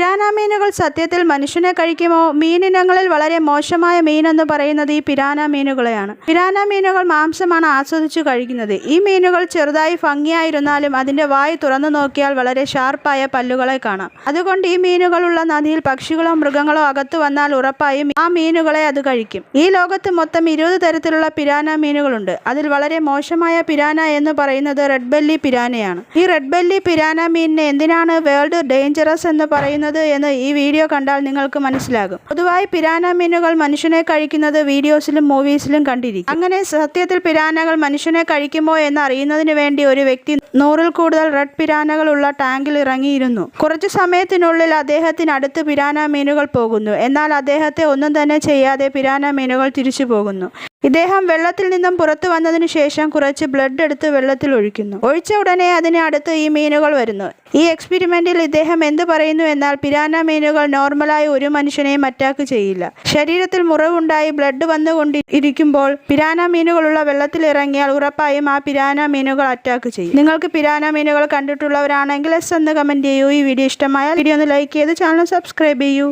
Piranha മീനുകൾ സത്യത്തിൽ മനുഷ്യനെ കഴിക്കുമോ? മീനിനങ്ങളിൽ വളരെ മോശമായ മീനെന്ന് പറയുന്നത് ഈ പിരാന മീനുകളെയാണ്. പിരാന മീനുകൾ മാംസമാണ് ആസ്വദിച്ചു കഴിക്കുന്നത്. ഈ മീനുകൾ ചെറുതായി ഭംഗിയായിരുന്നാലും അതിന്റെ വായ് തുറന്നു നോക്കിയാൽ വളരെ ഷാർപ്പായ പല്ലുകളെ കാണാം. അതുകൊണ്ട് ഈ മീനുകളുള്ള നദിയിൽ പക്ഷികളോ മൃഗങ്ങളോ അകത്തു വന്നാൽ ഉറപ്പായും ആ മീനുകളെ അത് കഴിക്കും. ഈ ലോകത്ത് മൊത്തം 20 തരത്തിലുള്ള പിരാന മീനുകളുണ്ട്. അതിൽ വളരെ മോശമായ പിരാന എന്ന് പറയുന്നത് റെഡ് ബെല്ലി പിരാനയാണ്. ഈ റെഡ് ബെല്ലി പിരാന മീനിനെ എന്തിനാണ് വേൾഡ് ഡേഞ്ചറസ് എന്ന് പറയുന്നത് എന്ന് ഈ വീഡിയോ കണ്ടാൽ നിങ്ങൾക്ക് മനസ്സിലാകും. പൊതുവായി പിരാന മീനുകൾ മനുഷ്യനെ കഴിക്കുന്നത് വീഡിയോസിലും മൂവീസിലും കണ്ടിരിക്കും. അങ്ങനെ സത്യത്തിൽ പിരാനകൾ മനുഷ്യനെ കഴിക്കുമോ എന്ന് അറിയുന്നതിന് വേണ്ടി ഒരു വ്യക്തി 100-ൽ കൂടുതൽ റെഡ് പിരാനകൾ ഉള്ള ടാങ്കിൽ ഇറങ്ങിയിരുന്നു. കുറച്ചു സമയത്തിനുള്ളിൽ അദ്ദേഹത്തിനടുത്ത് പിരാന മീനുകൾ പോകുന്നു. എന്നാൽ അദ്ദേഹത്തെ ഒന്നും തന്നെ ചെയ്യാതെ പിരാന മീനുകൾ തിരിച്ചു പോകുന്നു. ഇദ്ദേഹം വെള്ളത്തിൽ നിന്നും പുറത്തു വന്നതിന് ശേഷം കുറച്ച് ബ്ലഡ് എടുത്ത് വെള്ളത്തിൽ ഒഴിക്കുന്നു. ഒഴിച്ച ഉടനെ അതിന് അടുത്ത് ഈ മീനുകൾ വരുന്നു. ഈ എക്സ്പെരിമെന്റിൽ ഇദ്ദേഹം എന്ത് പറയുന്നു എന്നാൽ പിരാന മീനുകൾ നോർമലായി ഒരു മനുഷ്യനെയും അറ്റാക്ക് ചെയ്യില്ല. ശരീരത്തിൽ മുറിവുണ്ടായി ബ്ലഡ് വന്നുകൊണ്ടിരിക്കുമ്പോൾ പിരാന മീനുകളുള്ള വെള്ളത്തിൽ ഇറങ്ങിയാൽ ഉറപ്പായും ആ പിരാന മീനുകൾ അറ്റാക്ക് ചെയ്യും. നിങ്ങൾക്ക് പിരാന മീനുകൾ കണ്ടിട്ടുള്ളവരാണെങ്കിൽ എസ് എന്ന് കമന്റ് ചെയ്യൂ. ഈ വീഡിയോ ഇഷ്ടമായാൽ വീഡിയോ ഒന്ന് ലൈക്ക് ചെയ്ത് ചാനൽ സബ്സ്ക്രൈബ് ചെയ്യൂ.